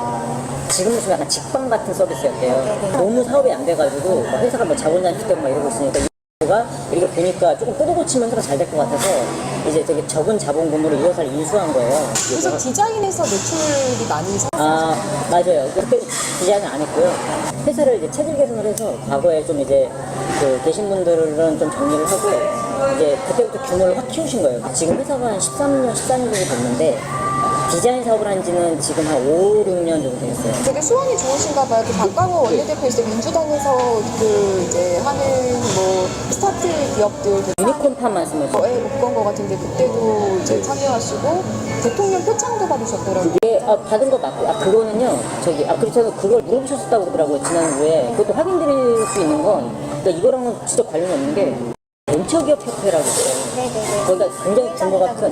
지금은 좀 약간 직방 같은 서비스였대요. 너무 사업이 안 돼가지고 막 회사가 뭐 자본장치 때문에 막 이러고 있으니까 가 이렇게 보니까 조금 뜯어고치면 회사가 잘 될 것 같아서 이제 되게 적은 자본금으로 이 회사를 인수한 거예요. 그래서 디자인에서 매출이 많이 아 맞아요. 그때 디자인을 안 했고요. 회사를 이제 체질 개선을 해서 과거에 좀 이제 그 계신 분들은 좀 정리를 하고 이제 그때부터 규모를 확 키우신 거예요. 지금 회사가 한 13년, 14년 정도 됐는데 디자인 사업을 한 지는 지금 한 5, 6년 정도 됐어요. 되게 수완이 좋으신가 봐요. 그 박광호 원내대표 이제 민주당에서 그 이제 하는 뭐 스타트 기업들 유니콘판 말씀하시죠? 못 건 것 같은데 그때도 이제 참여하시고 대통령 표창도 받으셨더라고요. 예, 받은 거 맞고, 그거는요, 그리고 저는 그걸 물어보셨다고 그러더라고요, 지난주에. 그것도 확인드릴 수 있는 건, 그러니까 이거랑은 진짜 관련이 없는 게, 벤처기업 협회라고 있어요. 거기가 굉장히 규모가 큰,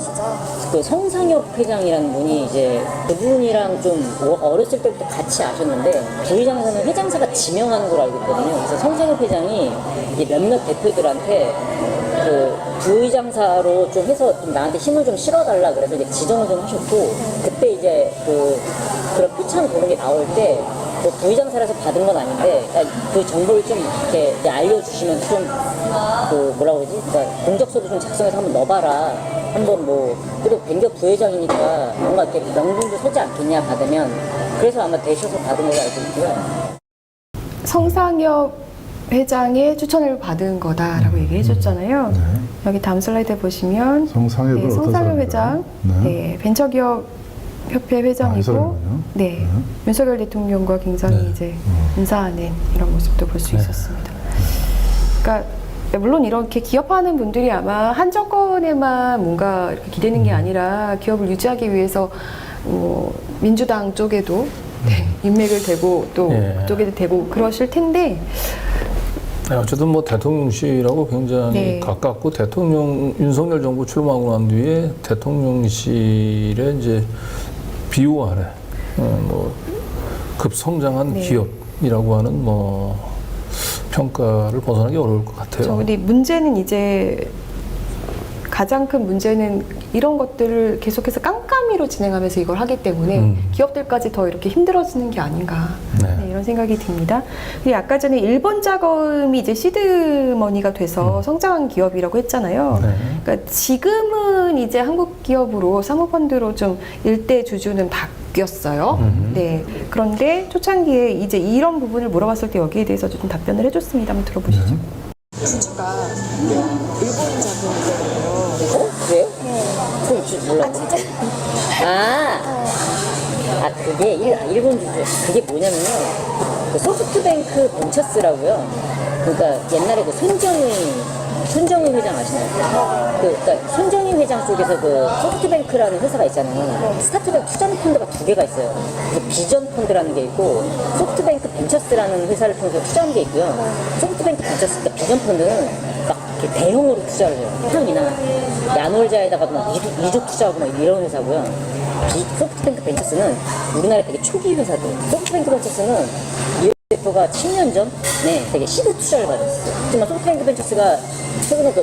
그 성상엽 회장이라는 분이 이제 그분이랑 좀 어렸을 때부터 같이 아셨는데, 부의장사는 회장사가 지명하는 걸 알고 있거든요. 그래서 성상엽 회장이 이제 몇몇 대표들한테 그 부의장사로 좀 해서 좀 나한테 힘을 좀 실어달라 그래서 이제 지정을 좀 하셨고, 그때 이제 그런 표창 그런 게 나올 때, 뭐 부의장사라서 받은 건 아닌데 그 정보를 좀 이렇게 이제 알려주시면 좀 그 뭐라고 그러지? 그러니까 공적서도 좀 작성해서 한번 넣어봐라. 한번 뭐 그래도 벤겨 부회장이니까 뭔가 이렇게 명분도 서지 않겠냐 받으면. 그래서 아마 되셔서 받은 걸로 알고 있고요. 성상엽 회장의 추천을 받은 거다라고 얘기해 줬잖아요. 여기 다음 슬라이드 보시면 성상엽은 네, 어떤 성상엽 사람인가요? 회장 네. 네, 벤처기업 협회 회장이고 이 사람이군요. 네, 윤석열 대통령과 굉장히 이제 인사하는 이런 모습도 볼 수 있었습니다. 그러니까 물론 이렇게 기업하는 분들이 아마 한 정권에만 뭔가 이렇게 기대는 게 아니라 기업을 유지하기 위해서 민주당 쪽에도 네, 인맥을 대고 또 그쪽에도 대고 그러실 텐데 어쨌든 뭐 대통령실하고 굉장히 가깝고 윤석열 정부 출마하고 난 뒤에 대통령실의 이제 비호 아래 뭐 급성장한 기업이라고 하는 뭐 평가를 벗어나기 어려울 것 같아요. 근데 문제는 이제 가장 큰 문제는 이런 것들을 계속해서 깜깜이로 진행하면서 이걸 하기 때문에 기업들까지 더 이렇게 힘들어지는 게 아닌가 이런 생각이 듭니다. 그리고 아까 전에 일본 자금이 이제 시드머니가 돼서 성장한 기업이라고 했잖아요. 그러니까 지금은 이제 한국 기업으로 사모펀드로 좀 일대 주주는 바뀌었어요. 네. 그런데 초창기에 이제 이런 부분을 물어봤을 때 여기에 대해서 좀 답변을 해줬습니다. 한번 들어보시죠. 주주가 일본 자금이거든요. 그래요? 네. 몰라. 진짜? 그게 일본 주주. 그게 뭐냐면요. 그 소프트뱅크 벤처스라고요. 그러니까 옛날에 그 손정희 회장 아시나요? 그러니까 손정희 회장 쪽에서 그 소프트뱅크라는 회사가 있잖아요. 스타트업 투자는 펀드가 2개가 있어요. 그래서 비전 펀드라는 게 있고 소프트뱅크 벤처스라는 회사를 통해서 투자하는 게 있고요. 소프트뱅크 벤처스, 그러니까 비전 펀드는 막 이렇게 대형으로 투자를 해요. 향이나 야놀자에다가도 막 2조 투자하고 막 이런 회사고요. 소프트뱅크 벤처스는 우리나라의 되게 초기 회사들. 소프트뱅크 벤처스는 대표가 10년 전에 되게 시드 투자를 받았어요. 하지만 소프트뱅크 벤처스가 최근에 그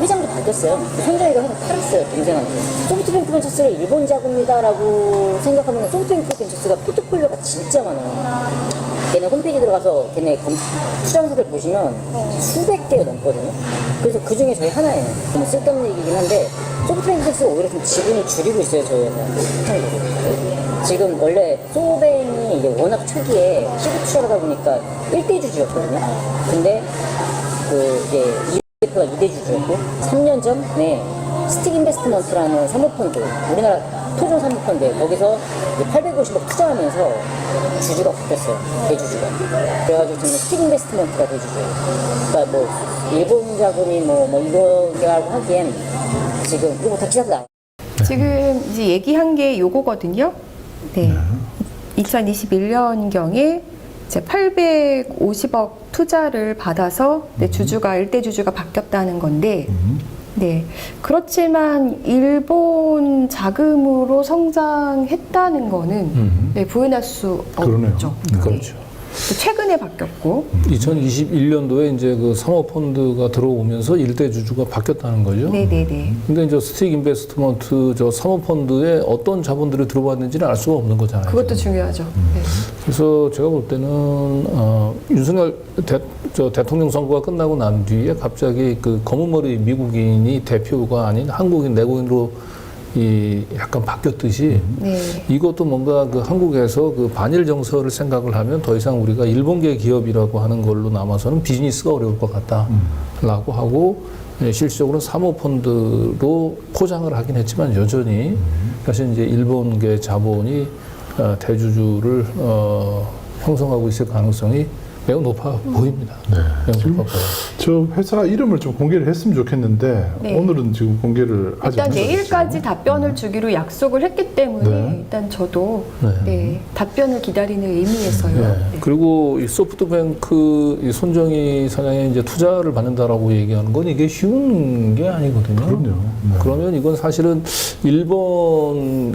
회장도 바뀌었어요. 손정희가 회사 팔았어요, 동생한테. 소프트뱅크 벤처스를 일본 자금이다라고 생각하면 소프트뱅크 벤처스가 포트폴리오가 진짜 많아요. 걔네 홈페이지 들어가서 걔네 투자 회사들 보시면 수백 개가 넘거든요. 그래서 그 중에 저희 하나예요. 좀 쓸데없는 얘기긴 한데 소프트뱅크 벤처스가 오히려 좀 지분을 줄이고 있어요, 저희 회사. 지금 원래 소뱅이 이제 워낙 초기에 시드 투자를 하다 보니까 1대 주주였거든요. 근데 이제 이 대표가 2대 주주였고 3년 전에 스틱 인베스트먼트라는 사모펀드, 우리나라 토종 사모펀드 거기서 850억 투자하면서 주주가 바뀌었어요. 대주주가. 그래가지고 지금 스틱 인베스트먼트가 대주주예요. 그러니까 뭐 일본 자본이 뭐 이거라고 하기엔 지금 이거 다 기사도 나와요. 지금 이제 얘기한 게 요거거든요. 네. 2021년경에 이제 850억 투자를 받아서 주주가 일대 주주가 바뀌었다는 건데, 네. 그렇지만 일본 자금으로 성장했다는 거는 네, 부인할 수 그러네요. 없죠. 네. 그렇죠. 최근에 바뀌었고, 2021년도에 이제 그 사모펀드가 들어오면서 일대 주주가 바뀌었다는 거죠. 네네네. 근데 이제 스틱 인베스트먼트 저 사모펀드에 어떤 자본들이 들어왔는지는 알 수가 없는 거잖아요. 그것도 지금. 중요하죠. 네. 그래서 제가 볼 때는 윤석열 대통령 선거가 끝나고 난 뒤에 갑자기 그 검은머리 미국인이 대표가 아닌 한국인 내국인으로 약간 바뀌었듯이 네. 이것도 뭔가 그 한국에서 그 반일 정서를 생각을 하면 더 이상 우리가 일본계 기업이라고 하는 걸로 남아서는 비즈니스가 어려울 것 같다라고 하고 실질적으로 사모펀드로 포장을 하긴 했지만 여전히 사실 이제 일본계 자본이 대주주를 형성하고 있을 가능성이 매우 높아 보입니다. 네. 매우 높아 보여요. 저 회사 이름을 좀 공개를 했으면 좋겠는데 네. 오늘은 지금 공개를 하지 일단 않는 내일까지 답변을 주기로 약속을 했기 때문에 네. 일단 저도 네. 네, 답변을 기다리는 의미에서요. 네. 네. 그리고 이 소프트뱅크 이 손정희 사장이 이제 투자를 받는다라고 얘기하는 건 이게 쉬운 게 아니거든요. 그럼요. 네. 그러면 이건 사실은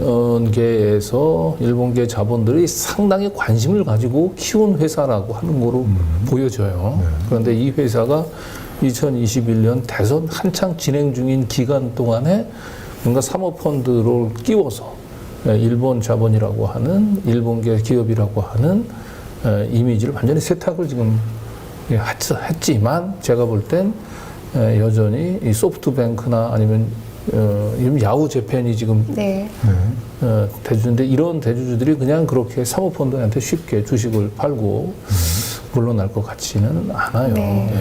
일본계에서 일본계 자본들이 상당히 관심을 가지고 키운 회사라고 하는 거로 보여져요. 네. 그런데 이 회사가 2021년 대선 한창 진행 중인 기간 동안에 뭔가 사모펀드를 끼워서 일본 자본이라고 하는 일본계 기업이라고 하는 이미지를 완전히 세탁을 지금 했지만 제가 볼 땐 여전히 이 소프트뱅크나 아니면 야후 재팬이 지금 네. 대주주인데 이런 대주주들이 그냥 그렇게 사모펀드한테 쉽게 주식을 팔고 물러날 것 같지는 않아요. 네. 예.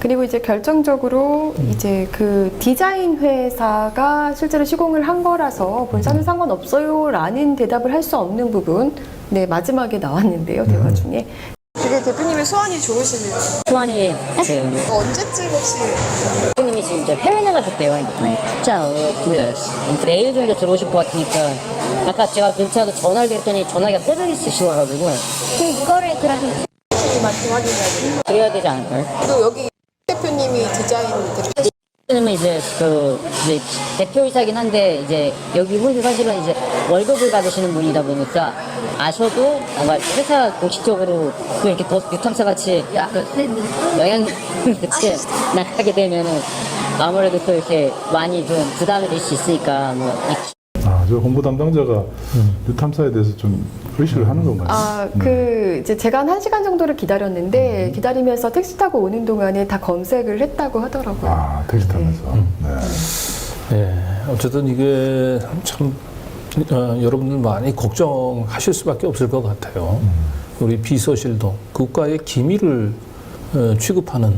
그리고 이제 결정적으로 이제 그 디자인 회사가 실제로 시공을 한 거라서 본사는 상관없어요라는 대답을 할 수 없는 부분, 네 마지막에 나왔는데요 대화 중에. 되게 대표님의 소환이 좋으시네요. 소환이 했어요. 언제쯤 혹시 대표님이 지금 이제 해외 나가셨대요. 진짜 내일 정도 들어오실 것 같으니까 아까 제가 근처에서 전화를 드렸더니 전화기가 꺼져 있으셔가지고 이거를 그러면 그래야 되지 않을까요? 또 여기 대표님이 디자인 대표님은 이제 이제 대표이사긴 한데 이제 여기 분이 사실은 이제 월급을 받으시는 분이다 보니까 아셔도 뭔가 회사 공식적으로 또 이렇게 더 유탐사 같이 영향 같이 나가게 되면은 아무래도 또 이렇게 많이 좀 부담이 될 수 있으니까 뭐. 저 홍보 담당자가 유탐사에 대해서 좀 의식을 하는 건가요? 이제 제가 한 1시간 정도를 기다렸는데 기다리면서 택시 타고 오는 동안에 다 검색을 했다고 하더라고요. 택시 타면서. 네. 예, 어쨌든 이게 참 여러분들 많이 걱정하실 수밖에 없을 것 같아요. 우리 비서실도 국가의 기밀을 취급하는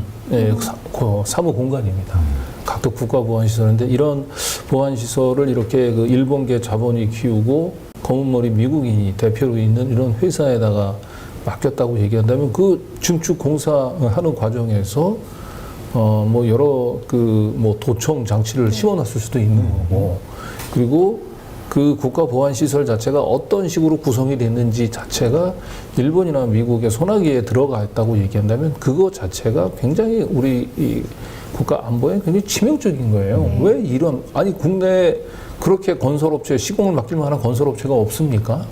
사무 공간입니다. 각각 국가 보안 시설인데 이런 보안 시설을 이렇게 그 일본계 자본이 키우고 검은머리 미국인이 대표로 있는 이런 회사에다가 맡겼다고 얘기한다면 그 증축 공사하는 과정에서 뭐 여러 뭐 도청 장치를 심어놨을 수도 있는 거고 그리고 그 국가 보안 시설 자체가 어떤 식으로 구성이 됐는지 자체가 일본이나 미국의 소나기에 들어가 있다고 얘기한다면 그거 자체가 굉장히 우리 이 국가 안보에 굉장히 치명적인 거예요. 왜 이런 국내에 그렇게 건설업체 시공을 맡길 만한 건설업체가 없습니까?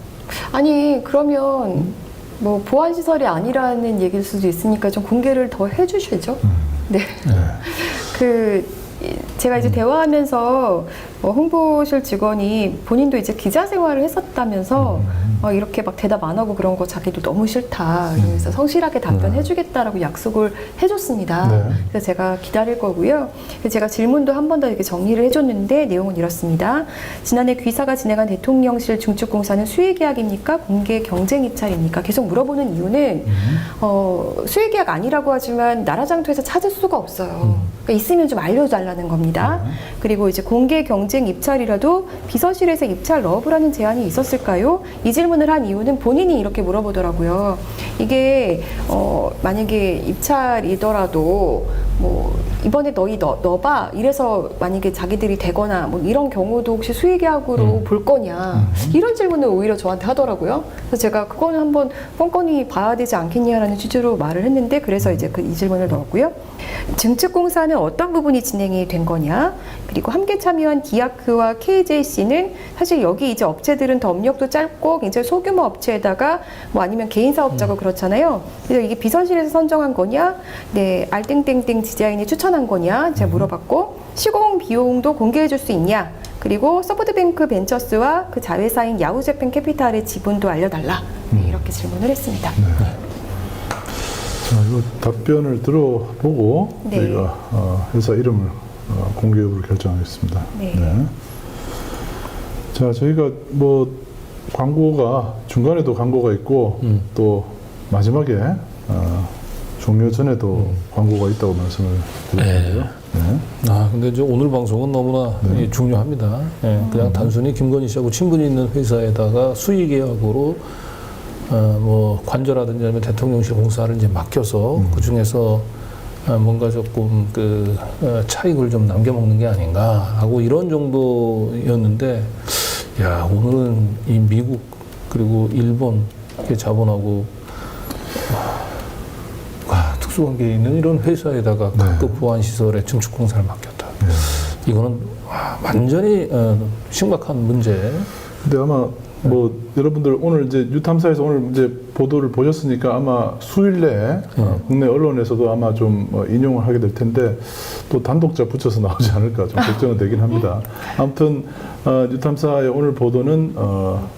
아니 그러면 뭐 보안 시설이 아니라는 얘기일 수도 있으니까 좀 공개를 더 해주시죠. 네. 제가 이제 대화하면서 홍보실 직원이 본인도 이제 기자 생활을 했었다면서 이렇게 막 대답 안 하고 그런 거 자기도 너무 싫다. 그래서 성실하게 답변해주겠다라고 약속을 해줬습니다. 네. 그래서 제가 기다릴 거고요. 제가 질문도 한 번 더 이렇게 정리를 해줬는데 내용은 이렇습니다. 지난해 귀사가 진행한 대통령실 중축공사는 수의계약입니까? 공개 경쟁 입찰입니까? 계속 물어보는 이유는 수의계약 아니라고 하지만 나라장터에서 찾을 수가 없어요. 그러니까 있으면 좀 알려달라는 겁니다. 그리고 이제 공개 경쟁 경쟁 입찰이라도 비서실에서 입찰 넣어보라는 제안이 있었을까요? 이 질문을 한 이유는 본인이 이렇게 물어보더라고요. 이게 만약에 입찰이더라도 뭐 이번에 너희 넣어봐 이래서 만약에 자기들이 되거나 뭐 이런 경우도 혹시 수의계약으로 볼 거냐 이런 질문을 오히려 저한테 하더라고요. 그래서 제가 그거는 한번 뻔뻔히 봐야 되지 않겠냐라는 취지로 말을 했는데 그래서 이제 이 질문을 넣었고요. 증축공사는 어떤 부분이 진행이 된 거냐, 그리고 함께 참여한 디아크와 KJC는 사실 여기 이제 업체들은 더 업력도 짧고 굉장히 소규모 업체에다가 뭐 아니면 개인 사업자고 그렇잖아요. 그래서 이게 비서실에서 선정한 거냐, 네, 알땡땡땡 디자인이 추천한 거냐 제가 물어봤고, 시공 비용도 공개해 줄 수 있냐, 그리고 서브드뱅크 벤처스와 그 자회사인 야후재팬 캐피탈의 지분도 알려달라. 네, 이렇게 질문을 했습니다. 자, 이거 답변을 들어보고 네. 저희가 회사 이름을 공개 여부를 결정하겠습니다. 네. 자, 저희가 뭐 광고가 중간에도 광고가 있고 또 마지막에 종료 전에도 광고가 있다고 말씀을 드렸는데요. 네. 근데 이제 오늘 방송은 너무나 중요합니다. 그냥 단순히 김건희 씨하고 친분이 있는 회사에다가 수의 계약으로 뭐 관저라든지 아니면 대통령실 공사를 이제 맡겨서 그 중에서 뭔가 조금 그 차익을 좀 남겨먹는 게 아닌가 하고 이런 정도였는데, 야, 오늘은 이 미국 그리고 일본 자본하고 특수관계에 있는 이런 회사에다가 각급 보안시설의 증축공사를 맡겼다. 이거는 완전히 심각한 문제. 근데 아마 뭐 여러분들 오늘 이제 뉴탐사에서 오늘 이제 보도를 보셨으니까 아마 수일 내에 국내 언론에서도 아마 좀 인용을 하게 될 텐데 또 단독자 붙여서 나오지 않을까 좀 걱정은 되긴 합니다. 아무튼 뉴탐사의 오늘 보도는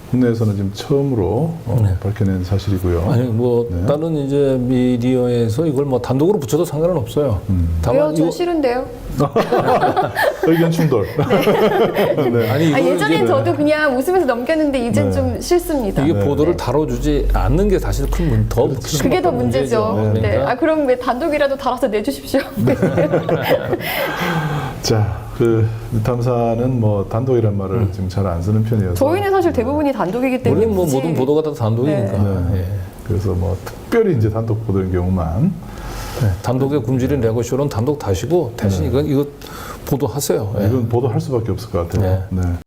국내에서는 지금 처음으로 밝혀낸 사실이고요. 아니 뭐 다른 이제 미디어에서 이걸 뭐 단독으로 붙여도 상관은 없어요. 왜요? 전 싫은데요. 의견 충돌. 네. 아니 이걸 예전엔 이제 저도 그냥 웃으면서 넘겼는데 이젠 좀 싫습니다. 이게 보도를 다뤄주지 않는 게 사실 더 그게 더 문제죠. 네. 그러니까. 그럼 왜 단독이라도 달아서 내주십시오. 자, 그 뉴탐사는 뭐 단독이란 말을 지금 잘 안 쓰는 편이어서 저희는 사실 대부분이 단독이기 때문에 원래 뭐 굳이- 모든 보도가 다 단독이니까. 네. 예. 그래서 뭐 특별히 이제 단독 보도인 경우만 단독의 굶주린 레고쇼는 단독 다시고 대신 이거 보도하세요. 예. 이건 보도할 수밖에 없을 것 같아요. 네. 네.